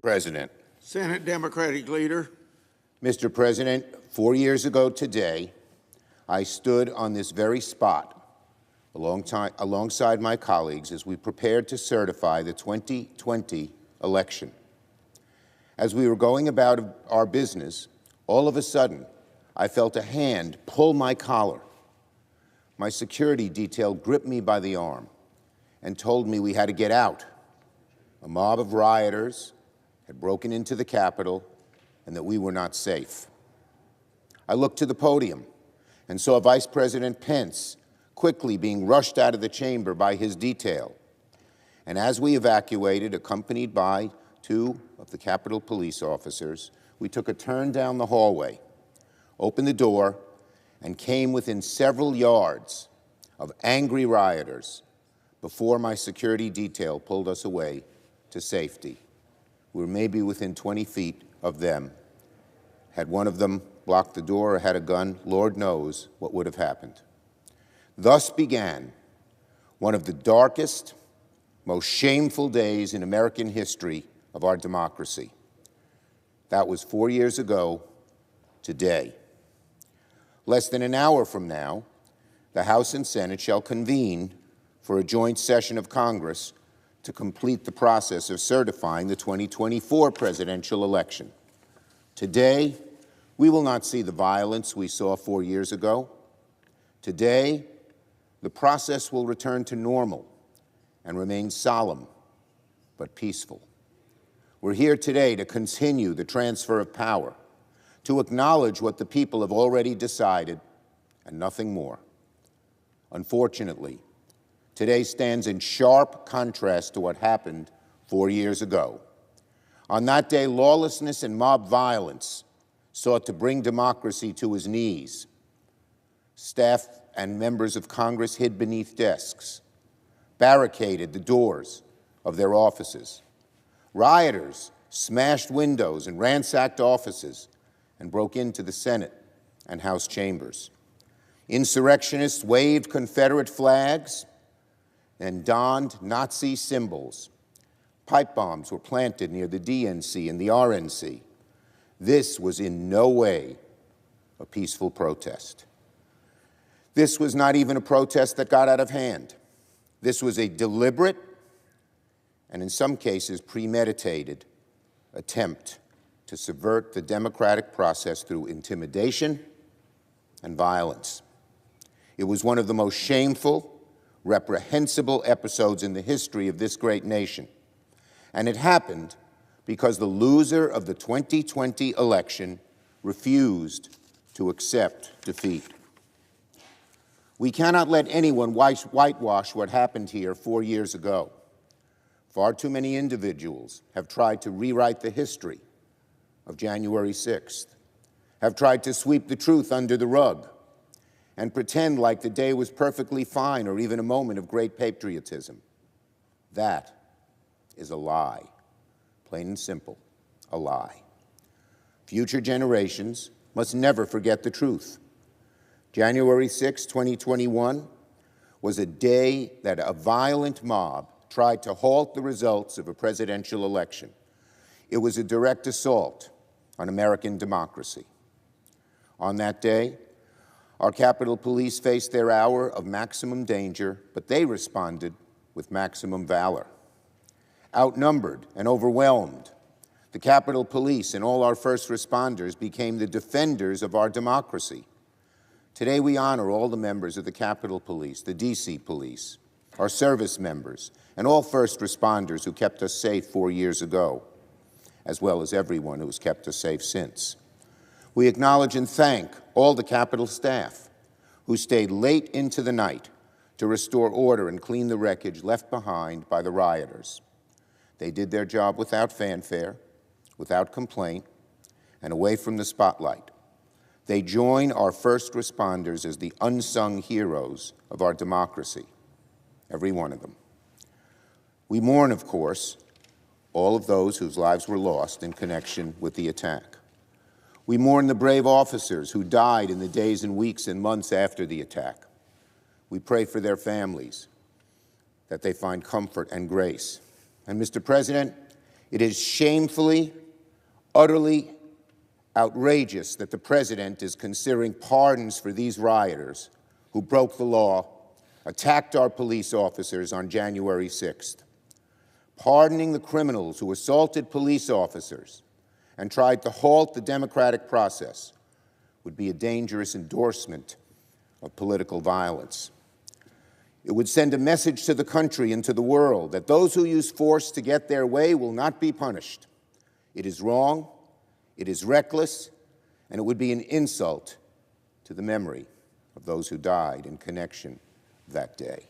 President. Senate Democratic Leader. Mr. President, 4 years ago today, I stood on this very spot alongside my colleagues as we prepared to certify the 2020 election. As we were going about our business, all of a sudden, I felt a hand pull my collar. My security detail gripped me by the arm and told me we had to get out. A mob of rioters had broken into the Capitol and that we were not safe. I looked to the podium and saw Vice President Pence quickly being rushed out of the chamber by his detail. And as we evacuated, accompanied by two of the Capitol police officers, we took a turn down the hallway, opened the door, and came within several yards of angry rioters before my security detail pulled us away to safety. We were maybe within 20 feet of them. Had one of them blocked the door or had a gun, Lord knows what would have happened. Thus began one of the darkest, most shameful days in American history of our democracy. That was 4 years ago today. Less than an hour from now, the House and Senate shall convene for a joint session of Congress to complete the process of certifying the 2024 presidential election. Today, we will not see the violence we saw 4 years ago. Today, the process will return to normal and remain solemn but peaceful. We're here today to continue the transfer of power, to acknowledge what the people have already decided and nothing more. Unfortunately, today stands in sharp contrast to what happened 4 years ago. On that day, lawlessness and mob violence sought to bring democracy to its knees. Staff and members of Congress hid beneath desks, barricaded the doors of their offices. Rioters smashed windows and ransacked offices and broke into the Senate and House chambers. Insurrectionists waved Confederate flags and donned Nazi symbols. Pipe bombs were planted near the DNC and the RNC. This was in no way a peaceful protest. This was not even a protest that got out of hand. This was a deliberate and in some cases premeditated attempt to subvert the democratic process through intimidation and violence. It was one of the most shameful, reprehensible episodes in the history of this great nation. And it happened because the loser of the 2020 election refused to accept defeat. We cannot let anyone whitewash what happened here 4 years ago. Far too many individuals have tried to rewrite the history of January 6th, have tried to sweep the truth under the rug, and pretend like the day was perfectly fine or even a moment of great patriotism. That is a lie, plain and simple, a lie. Future generations must never forget the truth. January 6, 2021 was a day that a violent mob tried to halt the results of a presidential election. It was a direct assault on American democracy. On that day, our Capitol Police faced their hour of maximum danger, but they responded with maximum valor. Outnumbered and overwhelmed, the Capitol Police and all our first responders became the defenders of our democracy. Today we honor all the members of the Capitol Police, the DC Police, our service members, and all first responders who kept us safe 4 years ago, as well as everyone who has kept us safe since. We acknowledge and thank all the Capitol staff who stayed late into the night to restore order and clean the wreckage left behind by the rioters. They did their job without fanfare, without complaint, and away from the spotlight. They join our first responders as the unsung heroes of our democracy, every one of them. We mourn, of course, all of those whose lives were lost in connection with the attack. We mourn the brave officers who died in the days and weeks and months after the attack. We pray for their families, that they find comfort and grace. And Mr. President, It is shamefully, utterly outrageous that the President is considering pardons for these rioters who broke the law, attacked our police officers on January 6th. Pardoning the criminals who assaulted police officers and tried to halt the democratic process would be a dangerous endorsement of political violence. It would send a message to the country and to the world that those who use force to get their way will not be punished. It is wrong, it is reckless, and it would be an insult to the memory of those who died in connection that day.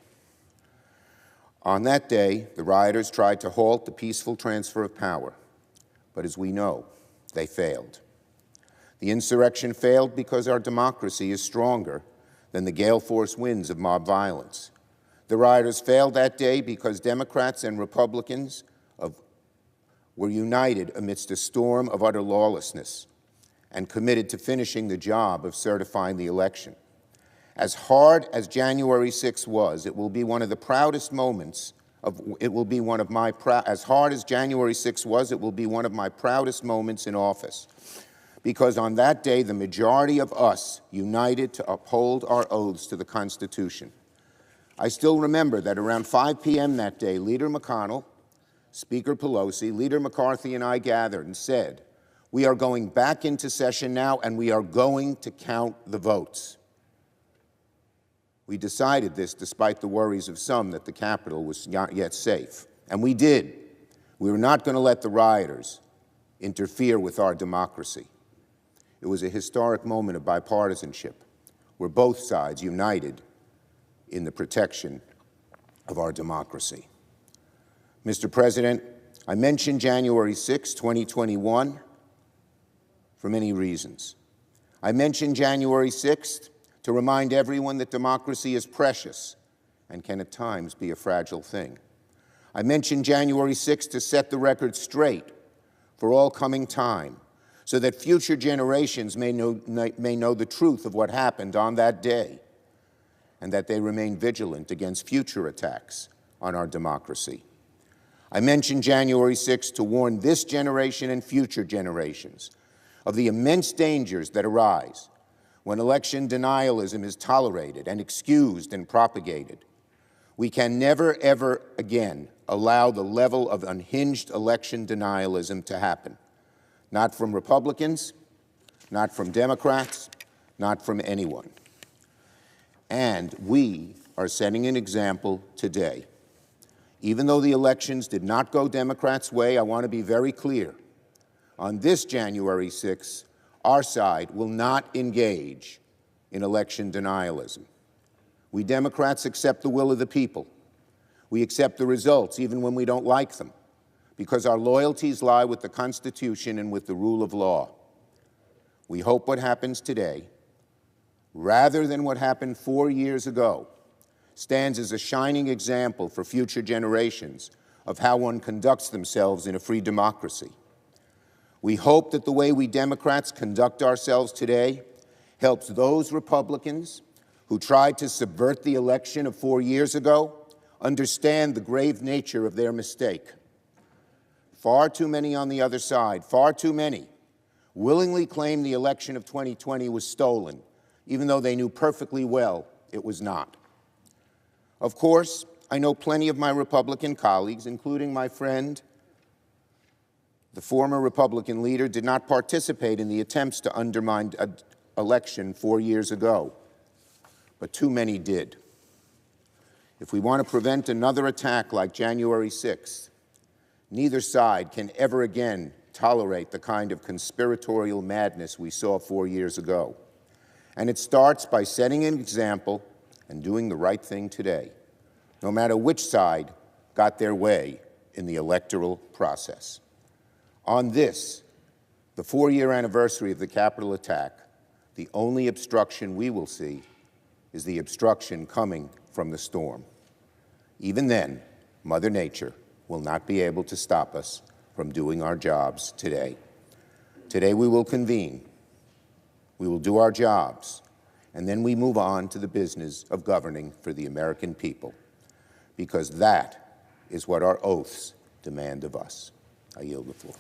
On that day, the rioters tried to halt the peaceful transfer of power, but as we know, they failed. The insurrection failed because our democracy is stronger than the gale force winds of mob violence. The rioters failed that day because Democrats and Republicans were united amidst a storm of utter lawlessness and committed to finishing the job of certifying the election. As hard as January 6th was, it will be one of the proudest moments as hard as January 6th was, it will be one of my proudest moments in office. Because on that day, the majority of us united to uphold our oaths to the Constitution. I still remember that around 5 p.m. that day, Leader McConnell, Speaker Pelosi, Leader McCarthy, and I gathered and said, "We are going back into session now, and we are going to count the votes." We decided this despite the worries of some that the Capitol was not yet safe. And we did. We were not going to let the rioters interfere with our democracy. It was a historic moment of bipartisanship, where both sides united in the protection of our democracy. Mr. President, I mentioned January 6, 2021, for many reasons. I mentioned January 6th to remind everyone that democracy is precious and can at times be a fragile thing. I mentioned January 6th to set the record straight for all coming time, so that future generations may know the truth of what happened on that day, and that they remain vigilant against future attacks on our democracy. I mentioned January 6th to warn this generation and future generations of the immense dangers that arise when election denialism is tolerated and excused and propagated. We can never, ever again allow the level of unhinged election denialism to happen. Not from Republicans, not from Democrats, not from anyone. And we are setting an example today. Even though the elections did not go Democrats' way, I want to be very clear. On this January 6th, our side will not engage in election denialism. We Democrats accept the will of the people. We accept the results even when we don't like them, because our loyalties lie with the Constitution and with the rule of law. We hope what happens today, rather than what happened 4 years ago, stands as a shining example for future generations of how one conducts themselves in a free democracy. We hope that the way we Democrats conduct ourselves today helps those Republicans who tried to subvert the election of 4 years ago understand the grave nature of their mistake. Far too many on the other side, far too many, willingly claim the election of 2020 was stolen, even though they knew perfectly well it was not. Of course, I know plenty of my Republican colleagues, including my friend, the former Republican leader, did not participate in the attempts to undermine an election 4 years ago, but too many did. If we want to prevent another attack like January 6th, neither side can ever again tolerate the kind of conspiratorial madness we saw 4 years ago. And it starts by setting an example and doing the right thing today, no matter which side got their way in the electoral process. On this, the 4-year anniversary of the Capitol attack, the only obstruction we will see is the obstruction coming from the storm. Even then, Mother Nature will not be able to stop us from doing our jobs today. Today we will convene, we will do our jobs, and then we move on to the business of governing for the American people, because that is what our oaths demand of us. I yield the floor.